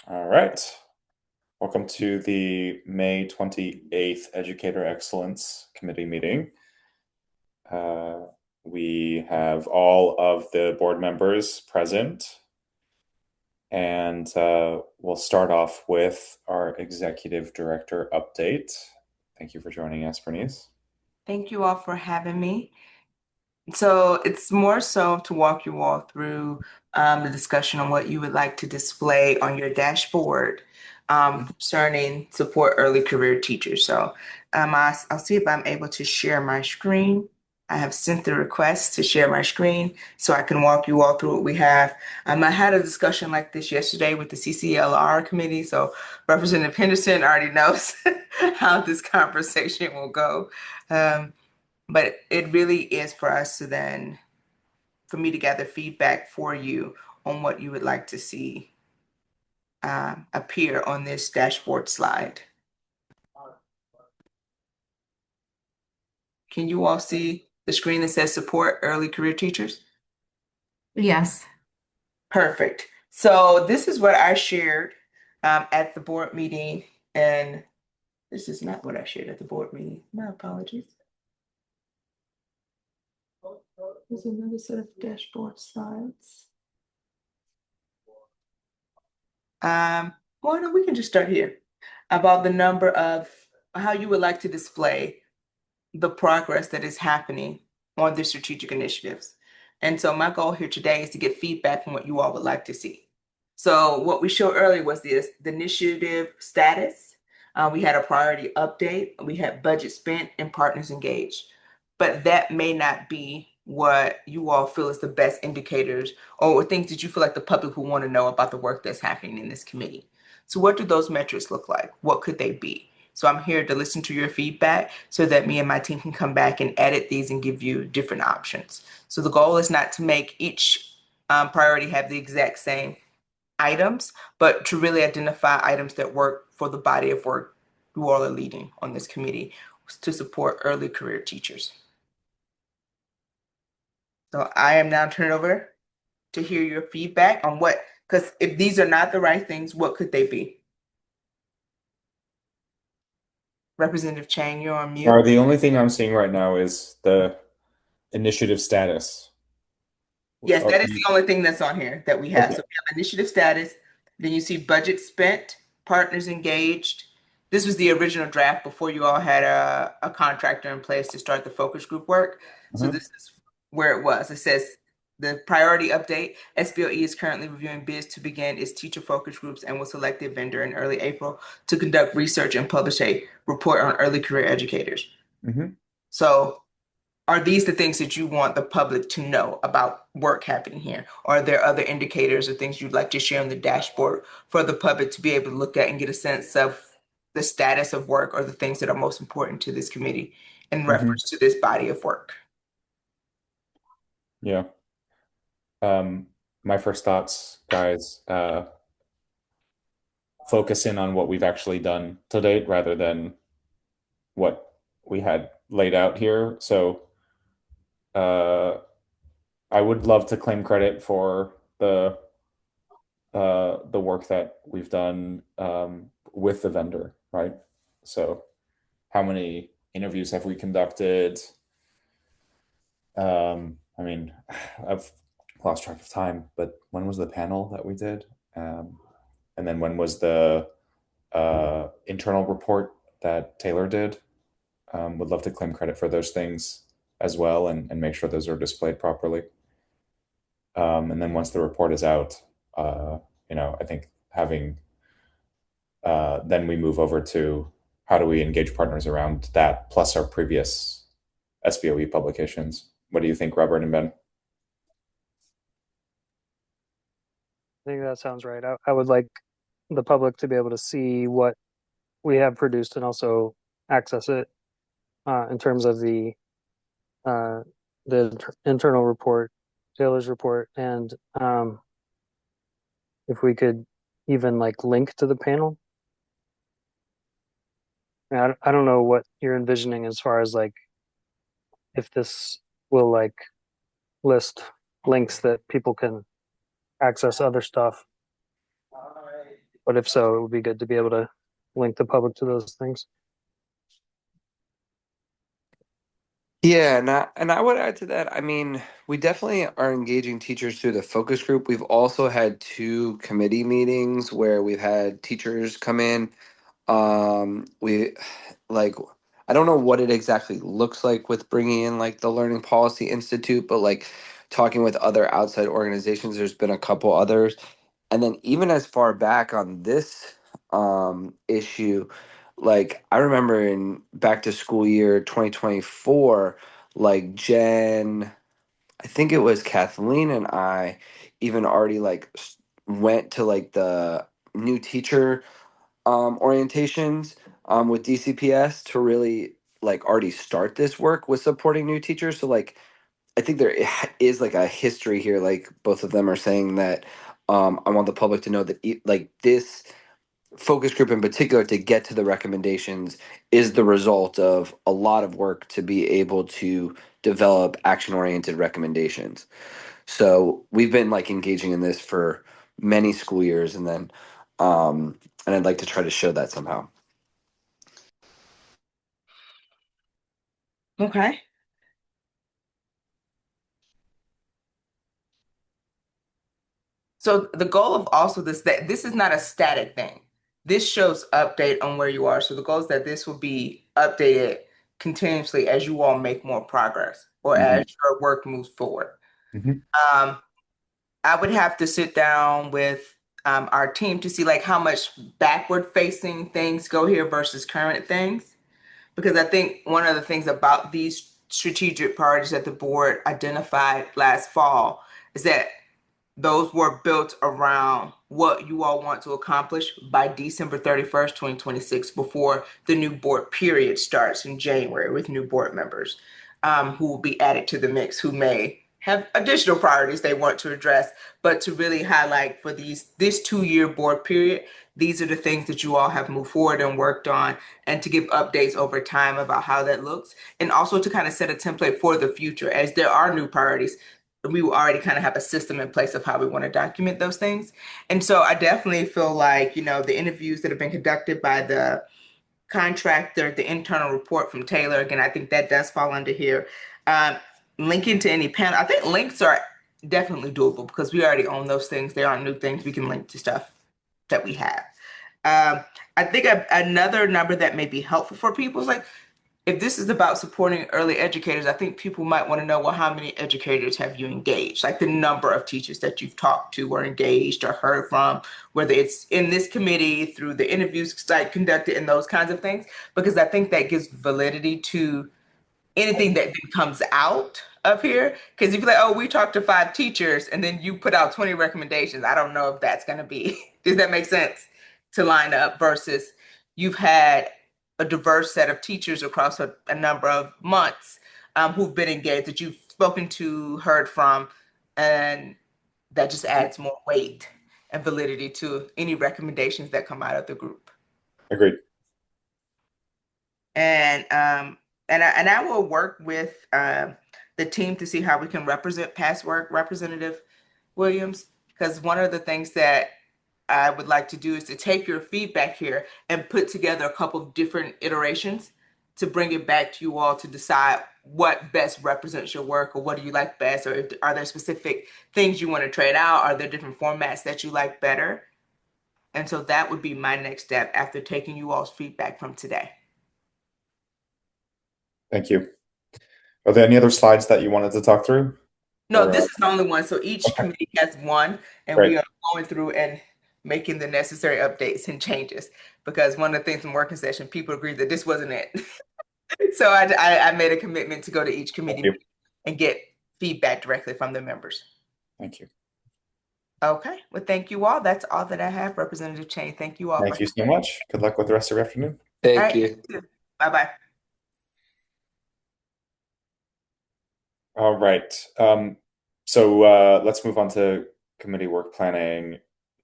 All right. Welcome to the May 28th Educator Excellence Committee meeting. Uh, we have all of the board members present, and we'll start off with our executive director update. Thank you for joining us, Bernice. Thank you all for having me. So it's more so to walk you all through the discussion on what you would like to display on your dashboard concerning support early career teachers. So I'll see if I'm able to share my screen. I have sent the request to share my screen so I can walk you all through what we have. I had a discussion like this yesterday with the CCLR committee, so Representative Henderson already knows how this conversation will go. Um, but it really is for us to then, for me to gather feedback for you on what you would like to see appear on this dashboard slide. Can you all see the screen that says support early career teachers? Yes. Perfect. So this is what I shared at the board meeting, and this is not what I shared at the board meeting. My apologies. There's another set of dashboard slides. Um, well, no, we can just start here about the number of how you would like to display the progress that is happening on the strategic initiatives. And so my goal here today is to get feedback from what you all would like to see. So what we showed earlier was the initiative status. We had a priority update. We had budget spent and partners engaged. But that may not be what you all feel is the best indicators or things that you feel like the public will want to know about the work that's happening in this committee. So what do those metrics look like? What could they be? So I'm here to listen to your feedback so that me and my team can come back and edit these and give you different options. So the goal is not to make each priority have the exact same items, but to really identify items that work for the body of work you all are leading on this committee to support early career teachers. So I am now turning over to hear your feedback on what, because if these are not the right things, what could they be? Representative Chang, you're on mute. The only thing I'm seeing right now is the initiative status. Yes, Are that is you- the only thing that's on here that we have. okay. So we have initiative status, then you see budget spent, partners engaged. This was the original draft before you all had a contractor in place to start the focus group work. So Mhm. this is where it was. It says the priority update, SBOE is currently reviewing bids to begin its teacher focus groups and will select a vendor in early April to conduct research and publish a report on early career educators. Mhm. So are these the things that you want the public to know about work happening here? Or are there other indicators or things you'd like to share on the dashboard for the public to be able to look at and get a sense of the status of work or the things that are most important to this committee in Mhm. reference to this body of work? Yeah. Um, my first thoughts, guys, focus in on what we've actually done to date rather than what we had laid out here. So, uh, I would love to claim credit for the work that we've done with the vendor, right? So, how many interviews have we conducted? I mean, I've lost track of time, but when was the panel that we did? Um, and then when was the internal report that Taylor did? Would love to claim credit for those things as well and make sure those are displayed properly. And then once the report is out, uh, I think having then we move over to how do we engage partners around that plus our previous SBOE publications. What do you think, Robert and Ben? I think that sounds right. I would like the public to be able to see what we have produced and also access it in terms of uh, the internal report, Taylor's report, and if we could even like link to the panel. I don't know what you're envisioning as far as like if this will like list links that people can access other stuff. But if so, it would be good to be able to link the public to those things. Yeah, and I would add to that. I mean, we definitely are engaging teachers through the focus group. We've also had two committee meetings where we've had teachers come in. We like I don't know what it exactly looks like with bringing in like the Learning Policy Institute, but like talking with other outside organizations, there's been a couple others. And then even as far back on this issue, like I remember in back to school year 2024, like Jen, I think it was Kathleen and I even already like went to like the new teacher orientations with DCPS to really like already start this work with supporting new teachers. So like I think there is like a history here. Like both of them are saying that I want the public to know that like this focus group in particular to get to the recommendations is the result of a lot of work to be able to develop action oriented recommendations. So we've been like engaging in this for many school years, and I'd like to try to show that somehow. Okay. So the goal of also this, that this is not a static thing. This shows update on where you are. So the goal is that this will be updated continuously as you all make more progress or as your work moves forward. Mhm. I would have to sit down with our team to see like how much backward facing things go here versus current things. Because I think one of the things about these strategic priorities that the board identified last fall is that those were built around what you all want to accomplish by December 31st, 2026, before the new board period starts in January with new board members who will be added to the mix, who may have additional priorities they want to address, but to really highlight for this 2-year board period, these are the things that you all have moved forward and worked on, and to give updates over time about how that looks, and also to kind of set a template for the future as there are new priorities. We will already kind of have a system in place of how we want to document those things. And so I definitely feel like, the interviews that have been conducted by the contractor, the internal report from Taylor, again, I think that does fall under here. Um, Linking to any panel, I think links are definitely doable because we already own those things. They aren't new things. We can link to stuff that we have. I think another number that may be helpful for people is like, if this is about supporting early educators, I think people might want to know, well, how many educators have you engaged? Like the number of teachers that you've talked to or engaged or heard from, whether it's in this committee, through the interviews site conducted and those kinds of things, because I think that gives validity to anything that then comes out of here. Because if you're like, oh, we talked to 5 teachers and then you put out 20 recommendations, I don't know if that's going to be, does that make sense to line up versus you've had a diverse set of teachers across a number of months who've been engaged that you've spoken to, heard from, and that just adds more weight and validity to any recommendations that come out of the group. Agreed. And I will work with the team to see how we can represent past work, Representative Williams, because one of the things that I would like to do is to take your feedback here and put together a couple of different iterations to bring it back to you all to decide what best represents your work, or what do you like best, or are there specific things you want to trade out? Are there different formats that you like better? And so that would be my next step after taking you all's feedback from today. Thank you. Are there any other slides that you wanted to talk through? No, Or, this is the only one. So each okay, committee has one, and we great. are going through and making the necessary updates and changes. Because one of the things from working session, people agreed that this wasn't it. So I made a commitment to go to each Thank committee you. and get feedback directly from the members. Thank you. Okay, well, thank you all. That's all that I have, Representative Chang. Thank you all for. Thank you so much. Good luck with the rest of your afternoon. All Thank right, you. bye-bye. All right. Let's move on to committee work planning.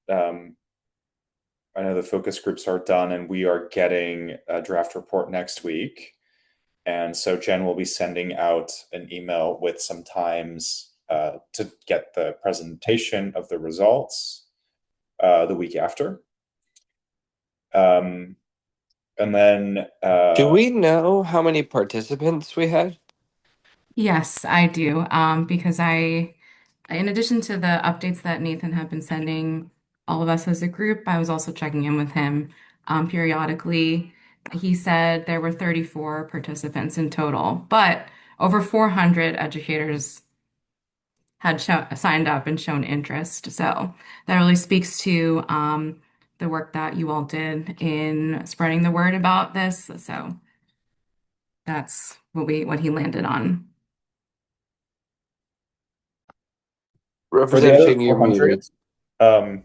I know the focus groups are done and we are getting a draft report next week. And so Jen will be sending out an email with some times to get the presentation of the results the week after. And then Do we know how many participants we had? Yes, I do. Because in addition to the updates that Nathan had been sending all of us as a group, I was also checking in with him periodically. He said there were 34 participants in total, but over 400 educators had signed up and shown interest. So that really speaks to the work that you all did in spreading the word about this. So that's what he landed on. for the Representative other Ching, you're 400, muted. um,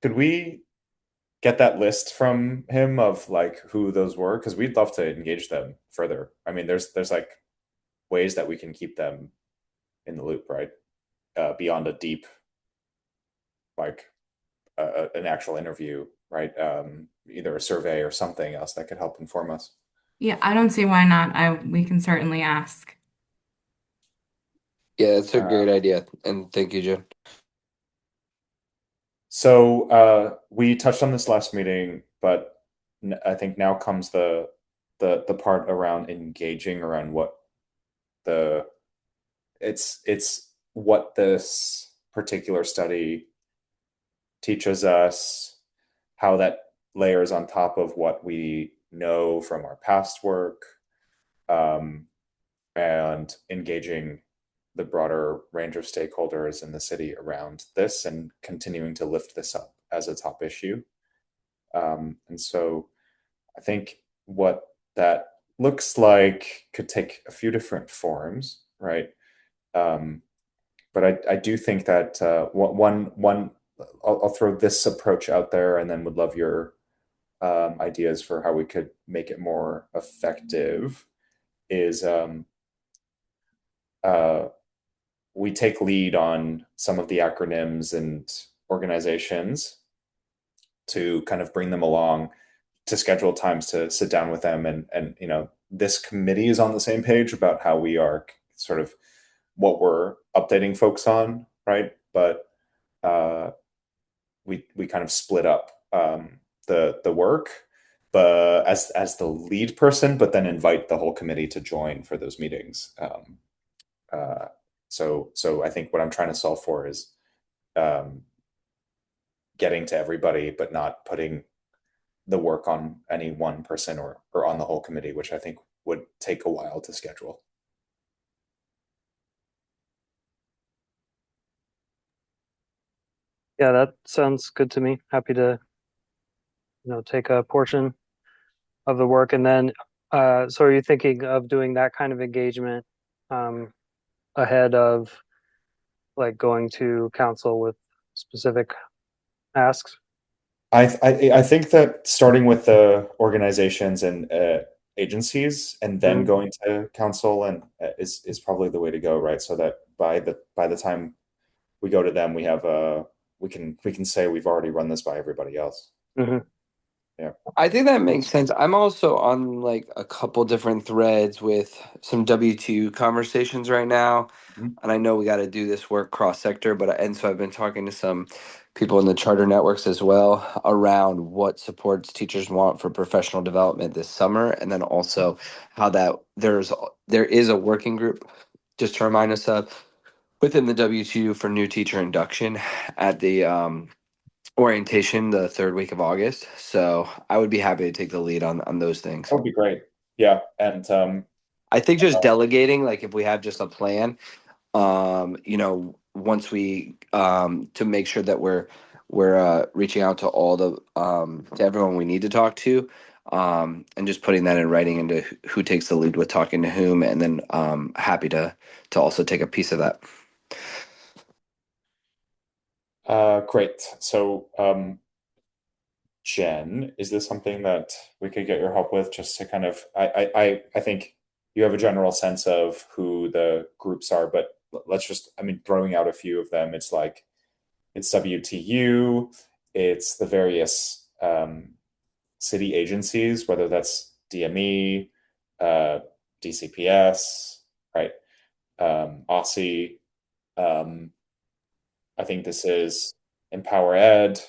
could we get that list from him of like who those were? Because we'd love to engage them further. I mean, there's like ways that we can keep them in the loop, right? Beyond a deep like an actual interview, right? Either a survey or something else that could help inform us. Yeah, I don't see why not. We can certainly ask. Yeah, that's a Uh, great idea. And thank you, Jen. so we touched on this last meeting, but I think now comes the part around engaging around what the it's what this particular study teaches us, how that layers on top of what we know from our past work, um, and engaging the broader range of stakeholders in the city around this and continuing to lift this up as a top issue. And so I think what that looks like could take a few different forms, right? Um, but I do think that I'll throw this approach out there and then would love your ideas for how we could make it more effective is uh, we take lead on some of the acronyms and organizations to kind of bring them along to schedule times to sit down with them and this committee is on the same page about how we are sort of what we're updating folks on, right? But we kind of split up the work, but as the lead person, but then invite the whole committee to join for those meetings. Uh, so I think what I'm trying to solve for is um, getting to everybody, but not putting the work on any one person or on the whole committee, which I think would take a while to schedule. Yeah, that sounds good to me. Happy to, take a portion of the work. And then, so are you thinking of doing that kind of engagement um, ahead of like going to council with specific asks? I think that starting with the organizations and agencies and then Mhm. going to council and is probably the way to go, right? So that by the time we go to them, we have a we can say we've already run this by everybody else. Mhm. Yeah. I think that makes sense. I'm also on like a couple different threads with some W2 conversations right now. Mhm. And I know we got to do this work cross sector, and so I've been talking to some people in the charter networks as well around what supports teachers want for professional development this summer. And then also how that there is a working group, just to remind us of, within the W2 for new teacher induction at the orientation the third week of August. So I would be happy to take the lead on those things. That would be great. Yeah. And I think just delegating, like if we have just a plan, once we to make sure that we're reaching out to all the to everyone we need to talk to, and just putting that in writing into who takes the lead with talking to whom, and then happy to also take a piece of that. great. So Jen, is this something that we could get your help with just to kind of I think you have a general sense of who the groups are, but let's just I mean throwing out a few of them, it's like it's WTU, it's the various city agencies, whether that's DME, uh, DCPS, right? Aussie. Um, I think this is Empower Ed.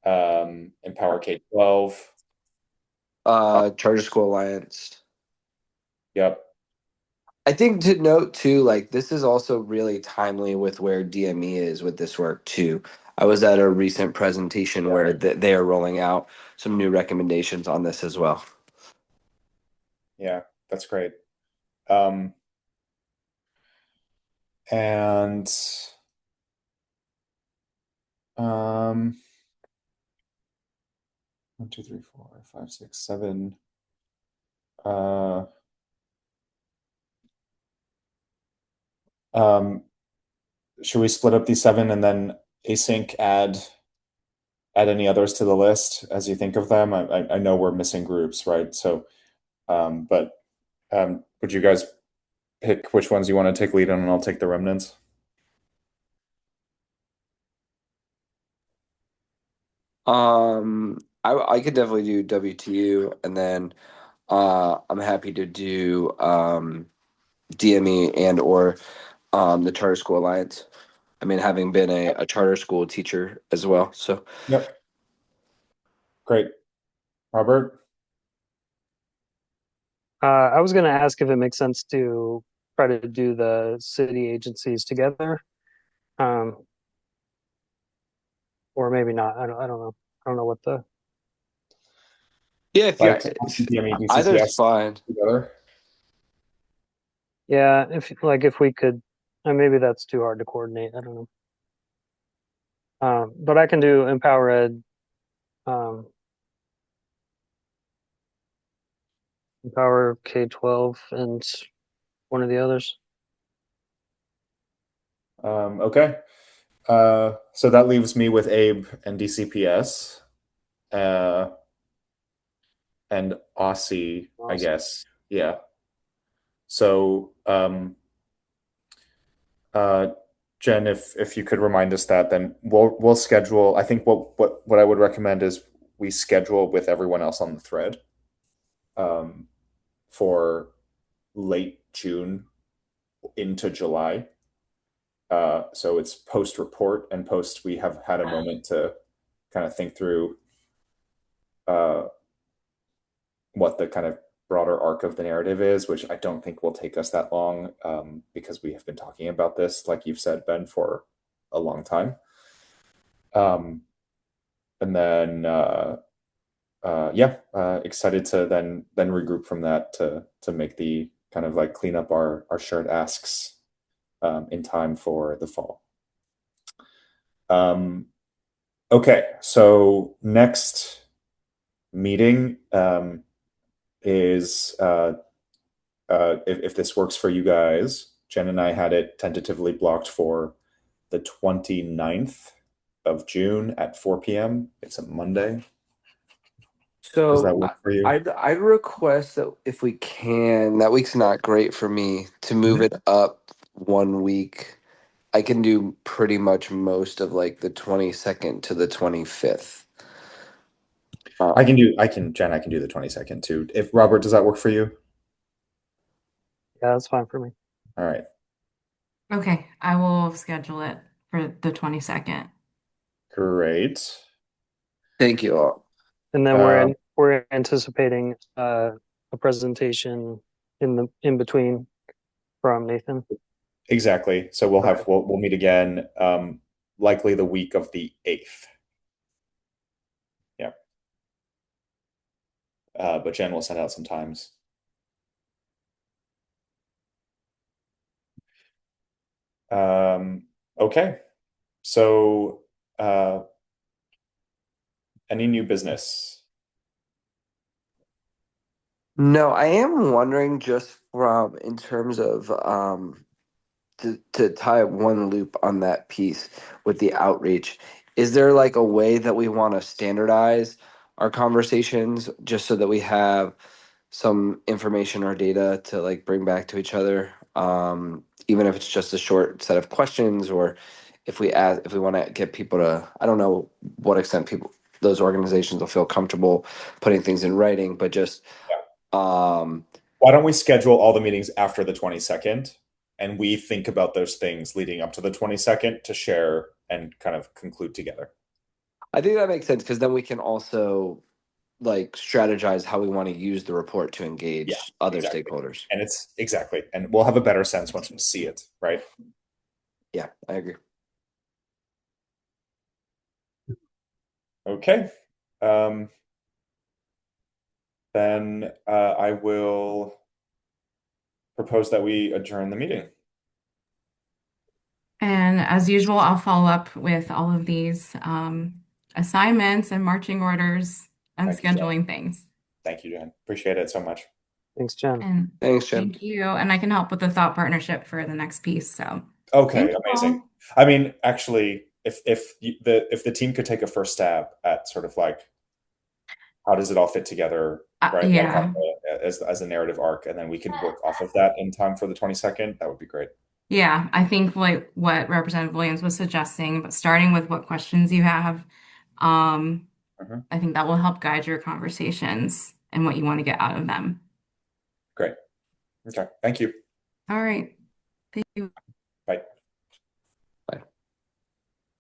Empower K-12. Charter School Alliance. Yep. I think to note too, like this is also really timely with where DME is with this work too. I was at a recent presentation where they are rolling out some new recommendations on this as well. Yeah, that's great. Um, and um, 1, 2, 3, 4, 5, 6, 7. Uh, um, should we split up these 7 and then async add any others to the list as you think of them? I know we're missing groups, right? So, but would you guys pick which ones you want to take lead on, and I'll take the remnants? I could definitely do WTU, and then I'm happy to do DME and or the Charter School Alliance. I mean, having been a charter school teacher as well, so. Yep. Great. Robert? I was going to ask if it makes sense to try to do the city agencies together, um, or maybe not. I don't know. I don't know what the. Yeah, if you Like DME, either's DCPS fine. together? Yeah, if we could, maybe that's too hard to coordinate. I don't know. But I can do Empower Ed, um, Empower K-12, and one of the others. Okay. So that leaves me with Abe and DCPS, and Aussie, I Awesome. guess. Yeah. So, uh, Jen, if you could remind us that, then we'll schedule. I think what I would recommend is we schedule with everyone else on the thread, um, for late June into July. So it's post report and post. We have had a moment to kind of think through uh, what the kind of broader arc of the narrative is, which I don't think will take us that long, because we have been talking about this, like you've said, Ben, for a long time. Um, and then yeah, excited to then regroup from that to make the kind of like clean up our shared asks, in time for the fall. Um, okay, so next meeting, is if this works for you guys, Jen and I had it tentatively blocked for the 29th of June at 4 p.m. It's a Monday. Does that So work for you? I'd request that if we can, that week's not great for me, to move Mhm. it up 1 week. I can do pretty much most of like the 22nd to the 25th. Jen, I can do the 22nd too. If Robert, does that work for you? Yeah, that's fine for me. All right. Okay, I will schedule it for the 22nd. Great. Thank you all. And then Um, we're anticipating a presentation in between from Nathan. exactly. So Okay. we'll meet again, likely the week of the 8th. Yeah. But Jen will send out some times. Okay. So, any new business? No, I am wondering just from in terms of to tie one loop on that piece with the outreach, is there like a way that we want to standardize our conversations just so that we have some information or data to like bring back to each other, even if it's just a short set of questions, or if we want to get people to, I don't know what extent people, those organizations will feel comfortable putting things in writing, but just um Why don't we schedule all the meetings after the 22nd, and we think about those things leading up to the 22nd to share and kind of conclude together? I think that makes sense because then we can also like strategize how we want to use the report to Yeah, engage other exactly. stakeholders. And it's exactly, and we'll have a better sense once we see it, right? Yeah, I agree. Okay. Then I will propose that we adjourn the meeting. And as usual, I'll follow up with all of these assignments and marching orders and Thank you, Jen. scheduling things. Thank you, Jen. Appreciate it so much. Thanks, Jen. And Thanks, Jen. thank you. And I can help with the thought partnership for the next piece. So Okay, thank you amazing. all. I mean, actually, if the team could take a first stab at sort of like how does it all fit together, right? Like Yeah. as a narrative arc, and then we can work off of that in time for the 22nd. That would be great. Yeah, I think like what Representative Williams was suggesting, but starting with what questions you have, um, Mhm. I think that will help guide your conversations and what you want to get out of them. Great. Okay. Thank you. All right. Thank you.